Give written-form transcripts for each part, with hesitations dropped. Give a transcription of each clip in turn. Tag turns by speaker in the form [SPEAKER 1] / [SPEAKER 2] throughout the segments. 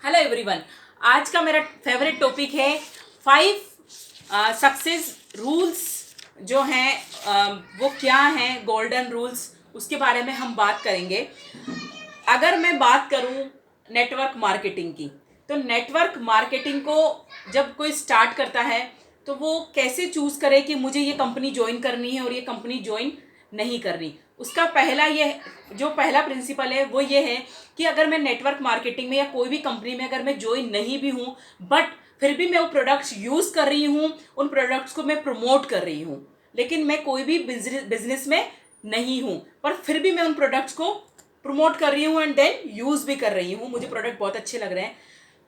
[SPEAKER 1] Hello everyone. आज का मेरा फेवरेट टॉपिक है 5 सक्सेस रूल्स जो हैं वो क्या हैं, गोल्डन रूल्स, उसके बारे में हम बात करेंगे। अगर मैं बात करूं नेटवर्क मार्केटिंग की, तो नेटवर्क मार्केटिंग को जब कोई स्टार्ट करता है तो वो कैसे चूज़ करे कि मुझे ये कंपनी ज्वाइन करनी है और ये कंपनी ज्वाइन नहीं करनी। उसका पहला प्रिंसिपल है वो ये है कि अगर मैं नेटवर्क मार्केटिंग में या कोई भी कंपनी में अगर मैं ज्वाइन नहीं भी हूँ, बट फिर भी मैं वो प्रोडक्ट्स यूज़ कर रही हूँ, उन प्रोडक्ट्स को मैं प्रमोट कर रही हूँ, लेकिन मैं कोई भी बिजनेस में नहीं हूँ, पर फिर भी मैं उन प्रोडक्ट्स को प्रमोट कर रही हूँ एंड देन यूज़ भी कर रही हूँ, मुझे प्रोडक्ट बहुत अच्छे लग रहे हैं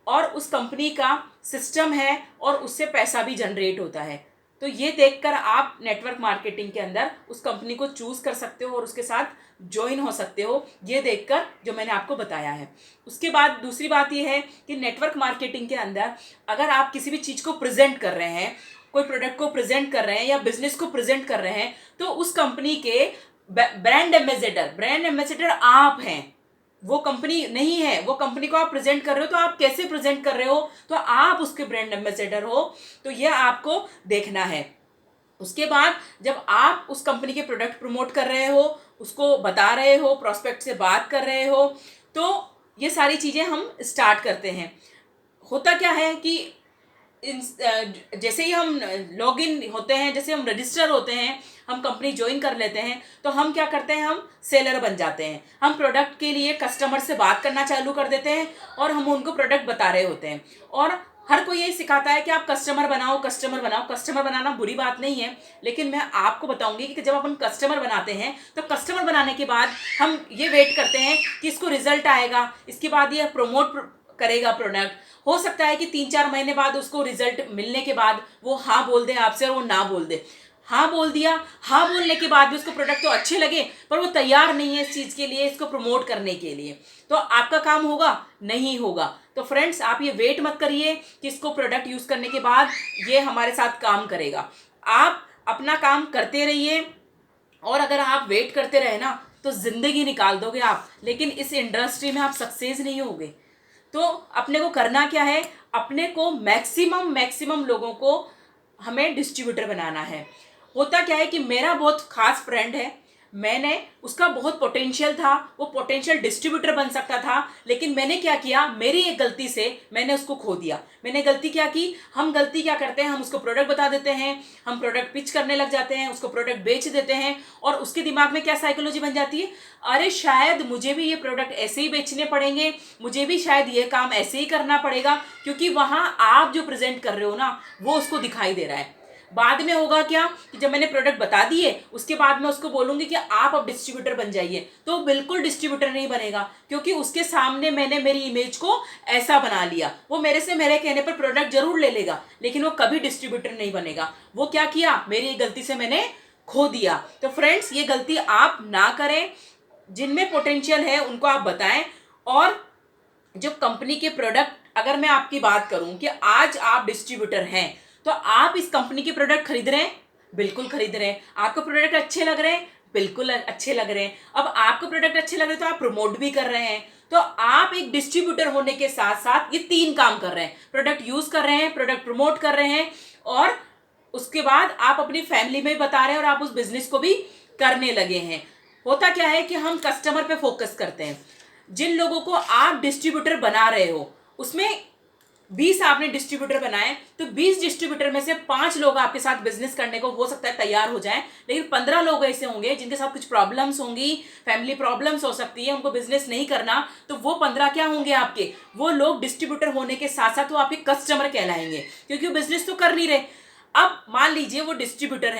[SPEAKER 1] और उस कंपनी का सिस्टम है और उससे पैसा भी जनरेट होता है, तो ये देखकर आप नेटवर्क मार्केटिंग के अंदर उस कंपनी को चूज़ कर सकते हो और उसके साथ ज्वाइन हो सकते हो, ये देखकर जो मैंने आपको बताया है। उसके बाद दूसरी बात ये है कि नेटवर्क मार्केटिंग के अंदर अगर आप किसी भी चीज़ को प्रेजेंट कर रहे हैं, कोई प्रोडक्ट को प्रेजेंट कर रहे हैं या बिजनेस को प्रेजेंट कर रहे हैं, तो उस कंपनी के ब्रांड एम्बेसडर आप हैं, वो कंपनी नहीं है। वो कंपनी को आप प्रेजेंट कर रहे हो तो आप कैसे प्रेजेंट कर रहे हो, तो आप उसके ब्रांड एम्बेसडर हो, तो ये आपको देखना है। उसके बाद जब आप उस कंपनी के प्रोडक्ट प्रमोट कर रहे हो, उसको बता रहे हो, प्रोस्पेक्ट से बात कर रहे हो, तो ये सारी चीज़ें हम स्टार्ट करते हैं। होता क्या है कि जैसे ही हम लॉग इन होते हैं, जैसे हम रजिस्टर होते हैं, हम कंपनी ज्वाइन कर लेते हैं, तो हम क्या करते हैं, हम सेलर बन जाते हैं। हम प्रोडक्ट के लिए कस्टमर से बात करना चालू कर देते हैं और हम उनको प्रोडक्ट बता रहे होते हैं। और हर कोई यही सिखाता है कि आप कस्टमर बनाओ, कस्टमर बनाओ। कस्टमर बनाना बुरी बात नहीं है, लेकिन मैं आपको बताऊंगी कि जब अपन कस्टमर बनाते हैं तो कस्टमर बनाने के बाद हम ये वेट करते हैं कि इसको रिजल्ट आएगा, इसके बाद ये प्रमोट करेगा प्रोडक्ट। हो सकता है कि 3-4 महीने बाद उसको रिजल्ट मिलने के बाद वो हाँ बोल दे आपसे और वो ना बोल दे। हाँ बोल दिया, हाँ बोलने के बाद भी उसको प्रोडक्ट तो अच्छे लगे, पर वो तैयार नहीं है इस चीज़ के लिए, इसको प्रमोट करने के लिए, तो आपका काम होगा नहीं होगा। तो फ्रेंड्स, आप ये वेट मत करिए कि इसको प्रोडक्ट यूज़ करने के बाद ये हमारे साथ काम करेगा। आप अपना काम करते रहिए, और अगर आप वेट करते रहे ना तो ज़िंदगी निकाल दोगे आप, लेकिन इस इंडस्ट्री में आप सक्सेस नहीं होगे। तो अपने को करना क्या है, अपने को मैक्सिमम लोगों को हमें डिस्ट्रीब्यूटर बनाना है। होता क्या है कि मेरा बहुत खास फ्रेंड है, मैंने उसका बहुत पोटेंशियल था, वो पोटेंशियल डिस्ट्रीब्यूटर बन सकता था, लेकिन मैंने क्या किया, मेरी एक गलती से मैंने उसको खो दिया। मैंने गलती क्या की, हम गलती क्या करते हैं, हम उसको प्रोडक्ट बता देते हैं, हम प्रोडक्ट पिच करने लग जाते हैं, उसको प्रोडक्ट बेच देते हैं, और उसके दिमाग में क्या साइकोलॉजी बन जाती है, अरे शायद मुझे भी ये प्रोडक्ट ऐसे ही बेचने पड़ेंगे, मुझे भी शायद ये काम ऐसे ही करना पड़ेगा, क्योंकि वहां आप जो प्रेजेंट कर रहे हो ना वो उसको दिखाई दे रहा है। बाद में होगा क्या कि जब मैंने प्रोडक्ट बता दिए उसके बाद मैं उसको बोलूंगी कि आप अब डिस्ट्रीब्यूटर बन जाइए, तो बिल्कुल डिस्ट्रीब्यूटर नहीं बनेगा, क्योंकि उसके सामने मैंने मेरी इमेज को ऐसा बना लिया। वो मेरे से मेरे कहने पर प्रोडक्ट जरूर ले लेगा, लेकिन वो कभी डिस्ट्रीब्यूटर नहीं बनेगा। वो क्या किया, मेरी गलती से मैंने खो दिया। तो फ्रेंड्स, ये गलती आप ना करें, जिनमें पोटेंशियल है उनको आप बताएं। और जो कंपनी के प्रोडक्ट, अगर मैं आपकी बात करूं कि आज आप डिस्ट्रीब्यूटर हैं, तो आप इस कंपनी के प्रोडक्ट खरीद रहे हैं, बिल्कुल खरीद रहे हैं। आपको प्रोडक्ट अच्छे लग रहे हैं, बिल्कुल अच्छे लग रहे हैं। अब आपको प्रोडक्ट अच्छे लग रहे हैं तो आप प्रमोट भी कर रहे हैं। तो आप एक डिस्ट्रीब्यूटर होने के साथ साथ ये 3 काम कर रहे हैं, प्रोडक्ट यूज कर रहे हैं, प्रोडक्ट प्रमोट कर रहे हैं, और उसके बाद आप अपनी फैमिली में बता रहे हैं और आप उस बिजनेस को भी करने लगे हैं। होता क्या है कि हम कस्टमर पे फोकस करते हैं। जिन लोगों को आप डिस्ट्रीब्यूटर बना रहे हो, उसमें 20 आपने डिस्ट्रीब्यूटर बनाए, तो 20 डिस्ट्रीब्यूटर में से 5 लोग आपके साथ बिजनेस करने को हो सकता है तैयार हो जाएं, लेकिन 15 लोग ऐसे होंगे जिनके साथ कुछ प्रॉब्लम्स होंगी, फैमिली प्रॉब्लम्स हो सकती है, उनको बिजनेस नहीं करना। तो वो 15 क्या होंगे आपके, वो लोग डिस्ट्रीब्यूटर होने के साथ साथ वो आपके कस्टमर कहलाएंगे, क्योंकि वो बिजनेस तो कर नहीं रहे। अब मान लीजिए वो डिस्ट्रीब्यूटर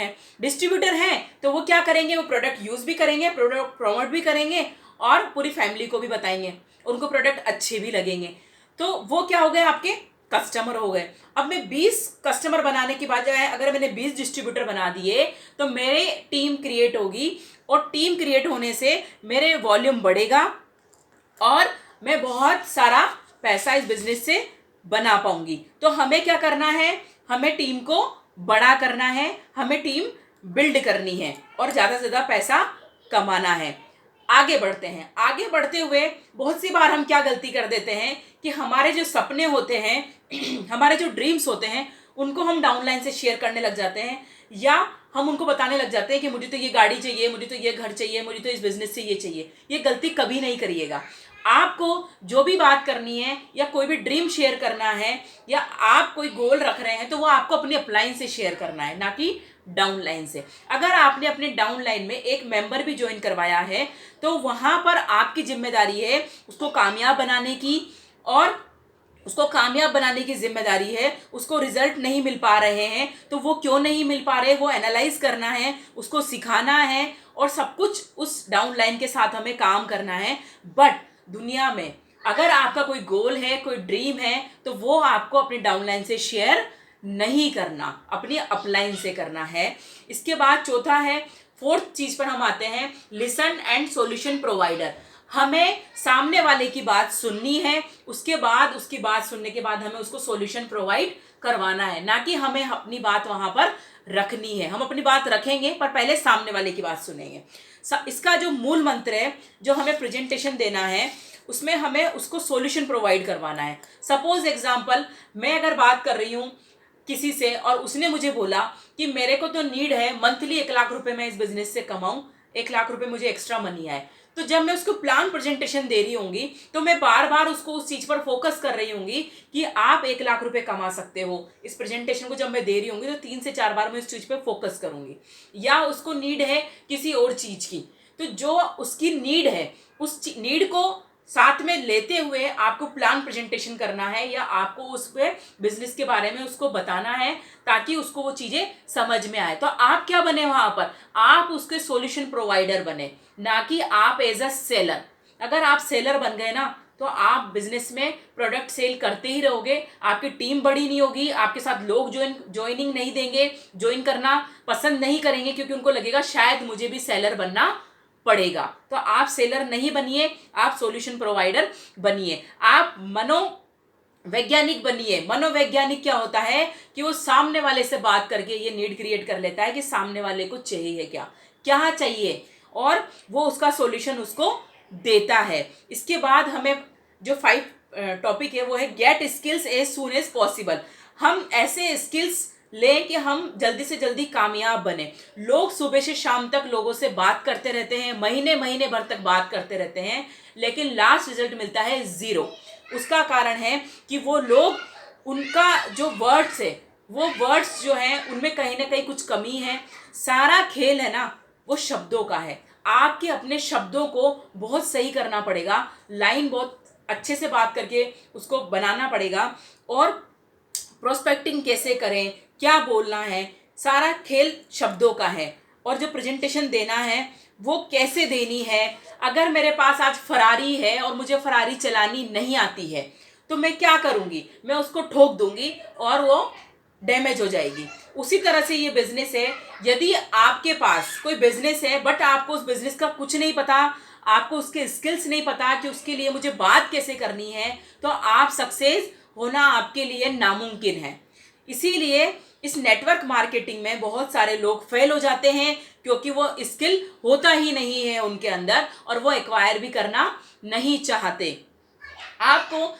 [SPEAKER 1] हैं तो वो क्या करेंगे, वो प्रोडक्ट यूज भी करेंगे, प्रोडक्ट प्रमोट भी करेंगे, और पूरी फैमिली को भी बताएंगे, उनको प्रोडक्ट अच्छे भी लगेंगे। तो वो क्या हो गए, आपके कस्टमर हो गए। अब मैं 20 कस्टमर बनाने की बजाय अगर मैंने 20 डिस्ट्रीब्यूटर बना दिए, तो मेरे टीम क्रिएट होगी, और टीम क्रिएट होने से मेरे वॉल्यूम बढ़ेगा और मैं बहुत सारा पैसा इस बिजनेस से बना पाऊंगी। तो हमें क्या करना है, हमें टीम को बड़ा करना है, हमें टीम बिल्ड करनी है और ज़्यादा से ज़्यादा पैसा कमाना है। आगे बढ़ते हैं। आगे बढ़ते हुए बहुत सी बार हम क्या गलती कर देते हैं कि हमारे जो सपने होते हैं हमारे जो ड्रीम्स होते हैं उनको हम डाउनलाइन से शेयर करने लग जाते हैं, या हम उनको बताने लग जाते हैं कि मुझे तो ये गाड़ी चाहिए, मुझे तो ये घर चाहिए, मुझे तो इस बिजनेस से ये चाहिए। ये गलती कभी नहीं करिएगा। आपको जो भी बात करनी है या कोई भी ड्रीम शेयर करना है या आप कोई गोल रख रहे हैं तो वो आपको अपनी अपलाइन से शेयर करना है, ना कि डाउनलाइन से। अगर आपने अपने डाउनलाइन में एक मेंबर भी ज्वाइन करवाया है तो वहां पर आपकी जिम्मेदारी है उसको कामयाब बनाने की, और उसको कामयाब बनाने की जिम्मेदारी है। उसको रिजल्ट नहीं मिल पा रहे हैं तो वो क्यों नहीं मिल पा रहे, वो एनालाइज करना है, उसको सिखाना है, और सब कुछ उस डाउनलाइन के साथ हमें काम करना है। बट दुनिया में अगर आपका कोई गोल है, कोई ड्रीम है, तो वो आपको अपनी डाउनलाइन से शेयर नहीं करना, अपनी अपलाइन से करना है। इसके बाद चौथा है, फोर्थ चीज पर हम आते हैं, लिसन एंड सॉल्यूशन प्रोवाइडर। हमें सामने वाले की बात सुननी है, उसके बाद उसकी बात सुनने के बाद हमें उसको सॉल्यूशन प्रोवाइड करवाना है, ना कि हमें अपनी बात वहां पर रखनी है। हम अपनी बात रखेंगे पर पहले सामने वाले की बात सुनेंगे। इसका जो मूल मंत्र है, जो हमें प्रेजेंटेशन देना है उसमें हमें उसको सॉल्यूशन प्रोवाइड करवाना है। सपोज एग्जांपल, मैं अगर बात कर रही हूँ किसी से और उसने मुझे बोला कि मेरे को तो नीड है मंथली 1 लाख रुपए मैं इस बिजनेस से कमाऊं, 1 लाख रुपए मुझे एक्स्ट्रा मनी आए। तो जब मैं उसको प्लान प्रेजेंटेशन दे रही होंगी तो मैं बार बार उसको उस चीज पर फोकस कर रही होंगी कि आप 1 लाख रुपए कमा सकते हो। इस प्रेजेंटेशन को जब मैं दे रही होंगी तो 3 से 4 बार मैं इस चीज पे फोकस करूंगी। या उसको नीड है किसी और चीज की, तो जो उसकी नीड है उस नीड को साथ में लेते हुए आपको प्लान प्रेजेंटेशन करना है, या आपको उस पे बिजनेस के बारे में उसको बताना है ताकि उसको वो चीजें समझ में आए। तो आप क्या बने वहां पर, आप उसके सॉल्यूशन प्रोवाइडर बने, ना कि आप एज अ सेलर। अगर आप सेलर बन गए ना तो आप बिजनेस में प्रोडक्ट सेल करते ही रहोगे, आपकी टीम बड़ी नहीं होगी, आपके साथ लोग ज्वाइनिंग नहीं देंगे, ज्वाइन करना पसंद नहीं करेंगे, क्योंकि उनको लगेगा शायद मुझे भी सेलर बनना पड़ेगा। तो आप सेलर नहीं बनिए, आप सॉल्यूशन प्रोवाइडर बनिए, आप मनोवैज्ञानिक बनिए। मनोवैज्ञानिक क्या होता है कि वो सामने वाले से बात करके ये नीड क्रिएट कर लेता है कि सामने वाले को चाहिए क्या क्या चाहिए, और वो उसका सॉल्यूशन उसको देता है। इसके बाद हमें जो 5 टॉपिक है वो है get skills as soon as possible. हम ऐसे स्किल्स लें कि हम जल्दी से जल्दी कामयाब बने। लोग सुबह से शाम तक लोगों से बात करते रहते हैं, महीने महीने भर तक बात करते रहते हैं, लेकिन लास्ट रिजल्ट मिलता है 0। उसका कारण है कि वो लोग, उनका जो वर्ड्स है, वो वर्ड्स जो हैं उनमें कहीं ना कहीं कुछ कमी है। सारा खेल है ना वो शब्दों का है। आपके अपने शब्दों को बहुत सही करना पड़ेगा, लाइन बहुत अच्छे से बात करके उसको बनाना पड़ेगा, और प्रोस्पेक्टिंग कैसे करें, क्या बोलना है, सारा खेल शब्दों का है। और जो प्रेजेंटेशन देना है वो कैसे देनी है। अगर मेरे पास आज फरारी है और मुझे फरारी चलानी नहीं आती है तो मैं क्या करूंगी, मैं उसको ठोक दूंगी और वो डैमेज हो जाएगी। उसी तरह से ये बिजनेस है। यदि आपके पास कोई बिजनेस है बट आपको उस बिजनेस का कुछ नहीं पता, आपको उसके स्किल्स नहीं पता कि उसके लिए मुझे बात कैसे करनी है, तो आप सक्सेस होना आपके लिए नामुमकिन है। इसीलिए इस नेटवर्क मार्केटिंग में बहुत सारे लोग फेल हो जाते हैं, क्योंकि वो स्किल होता ही नहीं है उनके अंदर और वो एक्वायर भी करना नहीं चाहते। आपको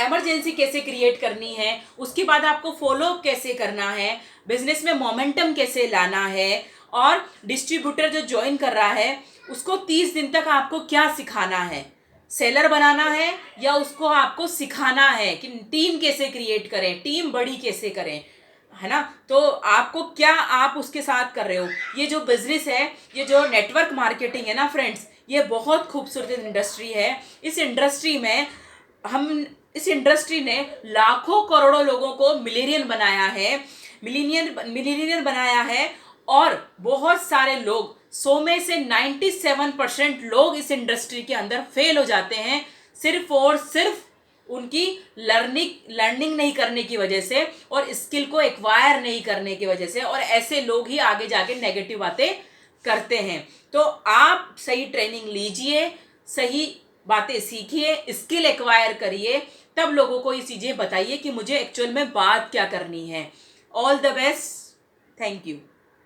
[SPEAKER 1] इमरजेंसी कैसे क्रिएट करनी है, उसके बाद आपको फॉलो अप कैसे करना है, बिजनेस में मोमेंटम कैसे लाना है, और डिस्ट्रीब्यूटर जो ज्वाइन कर रहा है उसको 30 दिन तक आपको क्या सिखाना है, सेलर बनाना है या उसको आपको सिखाना है कि टीम कैसे क्रिएट करें, टीम बड़ी कैसे करें, है ना। तो आपको क्या आप उसके साथ कर रहे हो। ये जो बिजनेस है, ये जो नेटवर्क मार्केटिंग है ना फ्रेंड्स, ये बहुत खूबसूरत इंडस्ट्री है। इस इंडस्ट्री ने लाखों करोड़ों लोगों को मिलीनियर बनाया है, और बहुत सारे लोग 100 में से 97% लोग इस इंडस्ट्री के अंदर फेल हो जाते हैं, सिर्फ और सिर्फ उनकी लर्निंग नहीं करने की वजह से और स्किल को एक्वायर नहीं करने की वजह से। और ऐसे लोग ही आगे जाके नेगेटिव बातें करते हैं। तो आप सही ट्रेनिंग लीजिए, सही बातें सीखिए, स्किल एक्वायर करिए, तब लोगों को ये चीज़ें बताइए कि मुझे एक्चुअल में बात क्या करनी है। All the best, thank you.